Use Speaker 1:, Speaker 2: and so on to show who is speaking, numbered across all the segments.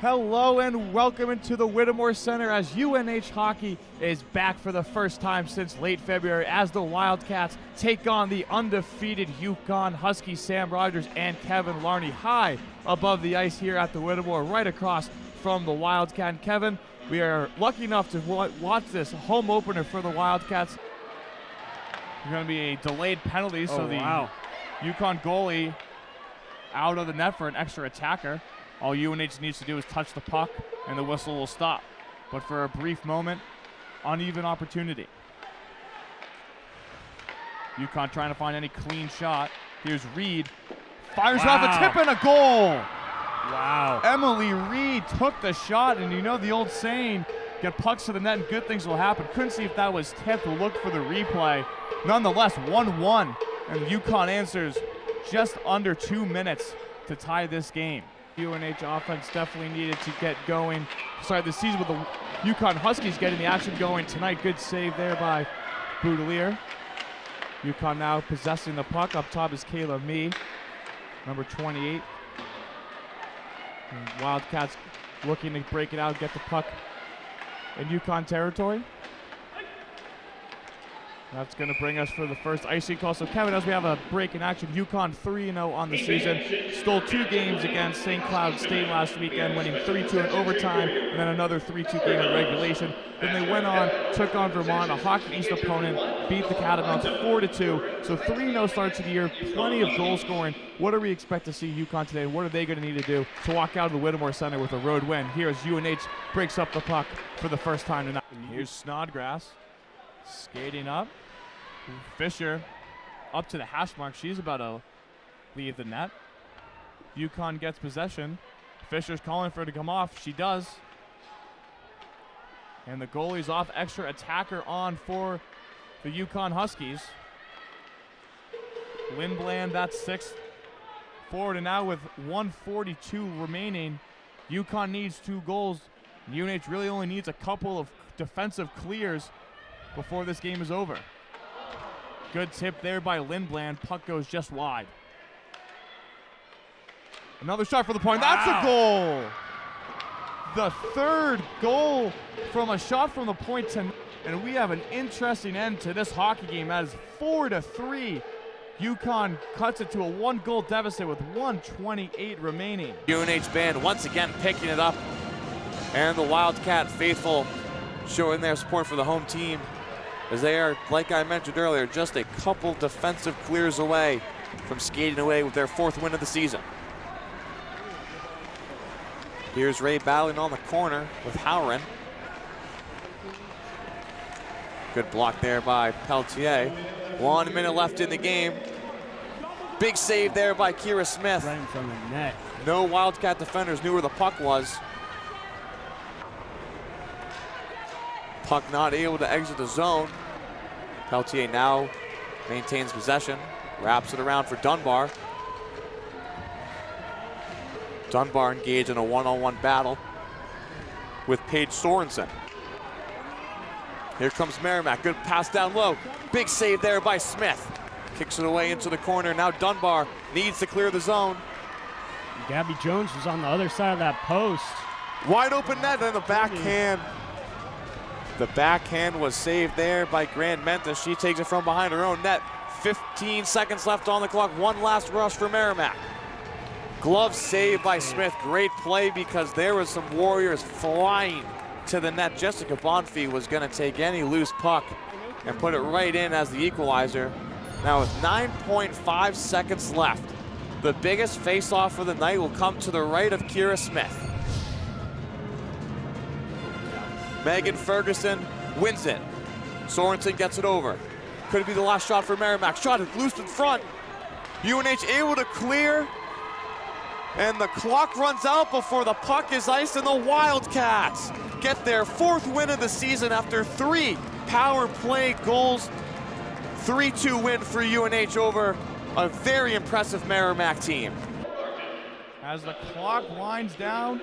Speaker 1: Hello and welcome into the Whittemore Center as UNH hockey is back for the first time since late February as the Wildcats take on the undefeated Yukon Huskies. Sam Rogers and Kevin Larney high above the ice here at the Whittemore, right across from the Wildcat. And Kevin, we are lucky enough to watch this home opener for the Wildcats. There's going to be a delayed penalty, so the Yukon goalie out of the net for an extra attacker. All UNH needs to do is touch the puck, and the whistle will stop. But for a brief moment, uneven opportunity. Yukon trying to find any clean shot. Here's Reed. Fires off a tip and a goal.
Speaker 2: Wow.
Speaker 1: Emily Reed took the shot, and you know the old saying, get pucks to the net and good things will happen. Couldn't see if that was tipped. We'll look for the replay. Nonetheless, 1-1, and Yukon answers just under 2 minutes to tie this game. UNH offense definitely needed to get going. Started the season with the Yukon Huskies getting the action going tonight. Good save there by Boudelier. Yukon now possessing the puck. Up top is Kayla Mee, number 28. And Wildcats looking to break it out, get the puck in Yukon territory. That's going to bring us for the first icing call. So, Kevin, as we have a break in action, Yukon 3-0 on the season. Stole 2 games against St. Cloud State last weekend, winning 3-2 in overtime, and then another 3-2 game in regulation. Then they went on, took on Vermont, a Hockey East opponent, beat the Catamounts 4-2. So 3-0 starts of the year, plenty of goal scoring. What do we expect to see Yukon today? What are they going to need to do to walk out of the Whittemore Center with a road win? Here as UNH breaks up the puck for the first time tonight. Here's Snodgrass skating up. Fisher up to the hash mark. She's about to leave the net. Yukon gets possession. Fisher's calling for her to come off. She does. And the goalie's off. Extra attacker on for the Yukon Huskies. Lindblad, that's 6th forward. And now with 1:42 remaining, Yukon needs 2 goals. UNH really only needs a couple of defensive clears before this game is over. Good tip there by Lindblad. Puck goes just wide. Another shot for the point. That's a goal. The 3rd goal from a shot from the point tonight. And we have an interesting end to this hockey game as 4-3. Yukon cuts it to a 1-goal deficit with 1:28 remaining.
Speaker 3: UNH band once again picking it up. And the Wildcat faithful showing their support for the home team, as they are, like I mentioned earlier, just a couple defensive clears away from skating away with their 4th win of the season. Here's Ray battling on the corner with Howren. Good block there by Peltier. 1 minute left in the game. Big save there by Kira Smith.
Speaker 2: Right in front of the net.
Speaker 3: No Wildcat defenders knew where the puck was. Puck not able to exit the zone. Peltier now maintains possession, wraps it around for Dunbar. Dunbar engaged in a one-on-one battle with Paige Sorensen. Here comes Merrimack, good pass down low. Big save there by Smith. Kicks it away into the corner. Now Dunbar needs to clear the zone.
Speaker 2: Gabby Jones was on the other side of that post.
Speaker 3: Wide open net and the backhand. The backhand was saved there by Grand Mentis. She takes it from behind her own net. 15 seconds left on the clock. One last rush for Merrimack. Glove save by Smith. Great play because there was some Warriors flying to the net. Jessica Bonfie was going to take any loose puck and put it right in as the equalizer. Now with 9.5 seconds left, the biggest face-off for the night will come to the right of Kira Smith. Megan Ferguson wins it. Sorensen gets it over. Could it be the last shot for Merrimack? Shot is loose in front. UNH able to clear. And the clock runs out before the puck is iced, and the Wildcats get their 4th win of the season after 3 power play goals. 3-2 win for UNH over a very impressive Merrimack team.
Speaker 1: As the clock winds down,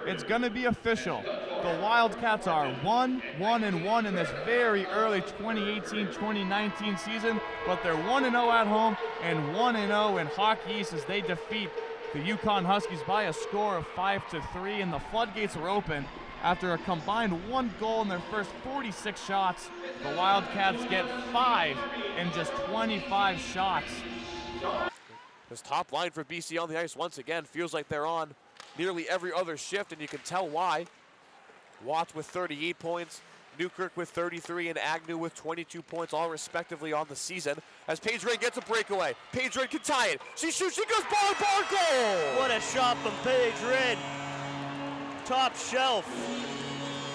Speaker 1: it's going to be official. The Wildcats are 1-1-1 in this very early 2018-2019 season, but they're 1-0 at home and 1-0 in Hockey East as they defeat the Yukon Huskies by a score of 5-3, and the floodgates were open. After a combined 1 goal in their first 46 shots, the Wildcats get 5 in just 25 shots.
Speaker 3: This top line for BC on the ice once again feels like they're on nearly every other shift, and you can tell why. Watts with 38 points, Newkirk with 33, and Agnew with 22 points, all respectively on the season. As Paige Rinn gets a breakaway, Paige Rinn can tie it. She shoots, she goes bar, goal!
Speaker 4: What a shot from Paige Rinn. Top shelf.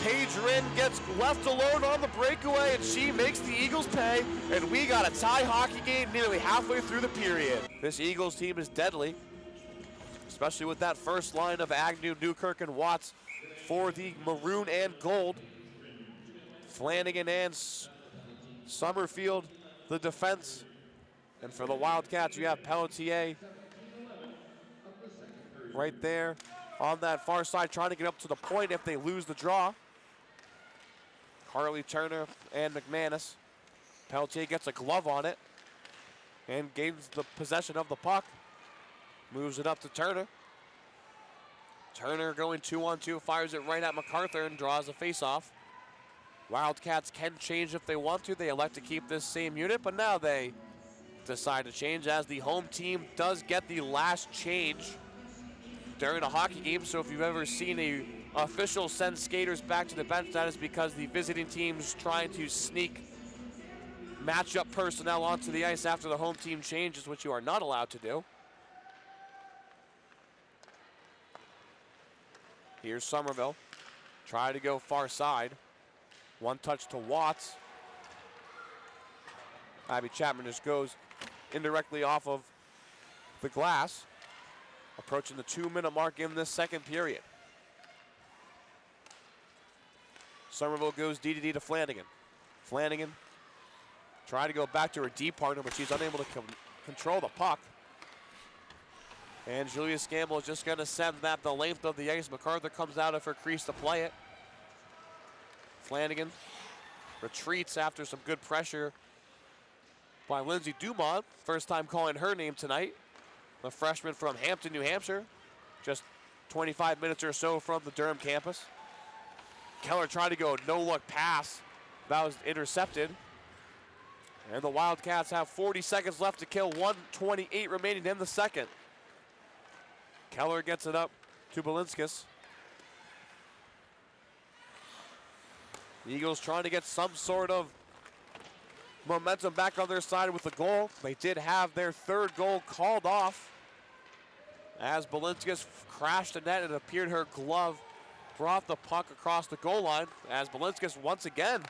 Speaker 3: Paige Rinn gets left alone on the breakaway, and she makes the Eagles pay, and we got a tie hockey game nearly halfway through the period. This Eagles team is deadly, especially with that first line of Agnew, Newkirk, and Watts for the maroon and gold. Flanagan and Summerfield, the defense. And for the Wildcats, you have Pelletier right there on that far side, trying to get up to the point if they lose the draw. Carly Turner and McManus. Pelletier gets a glove on it and gains the possession of the puck. Moves it up to Turner. Turner going 2-on-2, fires it right at MacArthur and draws a face-off. Wildcats can change if they want to. They elect to keep this same unit, but now they decide to change as the home team does get the last change during a hockey game. So if you've ever seen a official send skaters back to the bench, that is because the visiting team's trying to sneak matchup personnel onto the ice after the home team changes, which you are not allowed to do. Here's Somerville. Try to go far side. One touch to Watts. Abby Chapman just goes indirectly off of the glass. Approaching the 2-minute mark in this second period. Somerville goes D to Flanagan. Flanagan trying to go back to her D partner, but she's unable to control the puck. And Julia Scamble is just going to send that the length of the ice. MacArthur comes out of her crease to play it. Flanagan retreats after some good pressure by Lindsay Dumont. First time calling her name tonight. The freshman from Hampton, New Hampshire. Just 25 minutes or so from the Durham campus. Keller tried to go no-look pass. That was intercepted. And the Wildcats have 40 seconds left to kill. 1:28 remaining in the second. Keller gets it up to Balinskis. The Eagles trying to get some sort of momentum back on their side with the goal. They did have their third goal called off as Balinskis crashed the net. It appeared her glove brought the puck across the goal line as Balinskis once again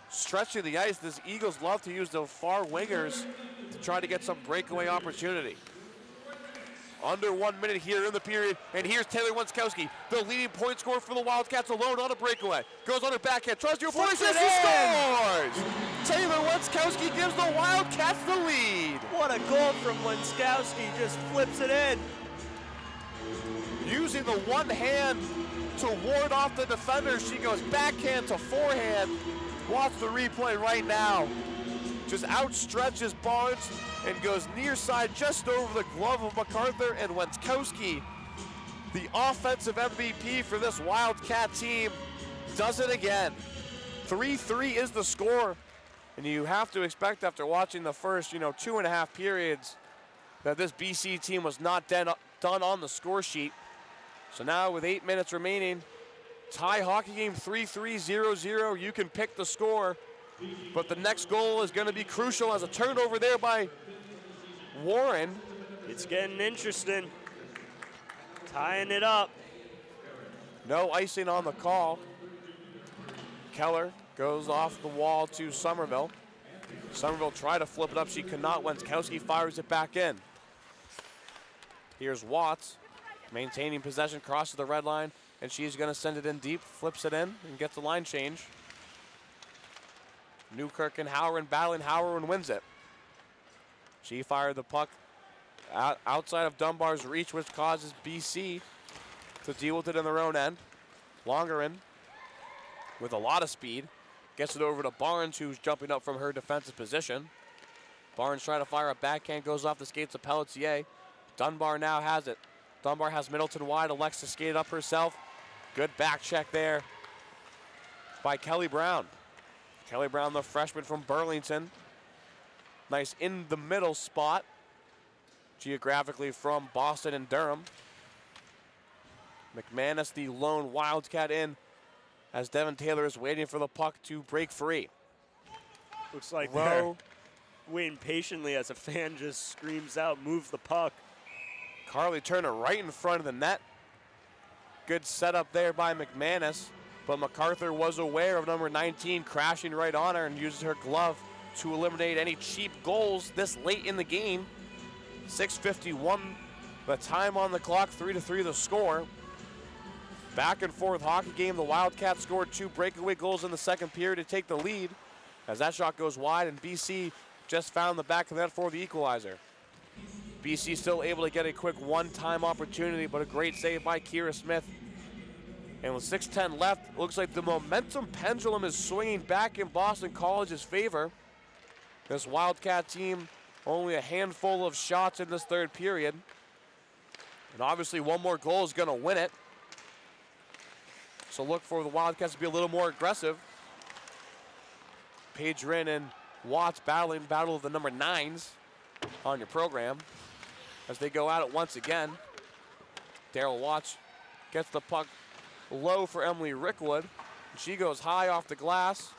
Speaker 3: stretching the ice. This Eagles love to use the far wingers to try to get some breakaway opportunity. Under 1 minute here in the period, and here's Taylor Wenskowski, the leading point scorer for the Wildcats, alone on a breakaway. Goes on her backhand, tries to do a 46, he scores! Taylor Wenskowski gives the Wildcats the lead.
Speaker 4: What a goal from Wenskowski, just flips it in.
Speaker 3: Using the one hand to ward off the defender, she goes backhand to forehand. Watch the replay right now. Just outstretches Barnes and goes near side just over the glove of MacArthur, and Wenskowski, the offensive MVP for this Wildcat team, does it again. 3-3 is the score, and you have to expect after watching the first, 2.5 periods that this BC team was not done on the score sheet. So now with 8 minutes remaining, tie hockey game 3-3, 0-0. You can pick the score, but the next goal is going to be crucial as a turnover there by Warren.
Speaker 4: It's getting interesting. Tying it up.
Speaker 3: No icing on the call. Keller goes off the wall to Somerville. Somerville tried to flip it up. She could not. Wenskowski fires it back in. Here's Watts maintaining possession, crosses the red line, and she's going to send it in deep, flips it in, and gets the line change. Newkirk and Howard battling. Howard wins it. She fired the puck outside of Dunbar's reach, which causes BC to deal with it in their own end. Longerin with a lot of speed gets it over to Barnes, who's jumping up from her defensive position. Barnes trying to fire a backhand, goes off the skates of Pelletier. Dunbar now has it. Dunbar has Middleton wide. Alexa skated up herself. Good back check there by Kelly Brown. Kelly Brown, the freshman from Burlington. Nice in the middle spot. Geographically from Boston and Durham. McManus, the lone Wildcat in, as Devin Taylor is waiting for the puck to break free.
Speaker 4: Looks like
Speaker 3: Rowe.
Speaker 4: they're waiting patiently as a fan just screams out, move the puck.
Speaker 3: Carly Turner right in front of the net. Good setup there by McManus, but MacArthur was aware of number 19 crashing right on her and uses her glove to eliminate any cheap goals this late in the game. 6:51 the time on the clock, 3-3 the score. Back and forth hockey game. The Wildcats scored 2 breakaway goals in the second period to take the lead as that shot goes wide, and BC just found the back of the net for the equalizer. BC still able to get a quick one-time opportunity, but a great save by Kira Smith. And with 6:10 left, it looks like the momentum pendulum is swinging back in Boston College's favor. This Wildcat team, only a handful of shots in this third period. And obviously one more goal is going to win it. So look for the Wildcats to be a little more aggressive. Pagerin and Watts battling, battle of the number 9s on your program as they go at it once again. Daryl Watts gets the puck low for Emily Rickwood. She goes high off the glass.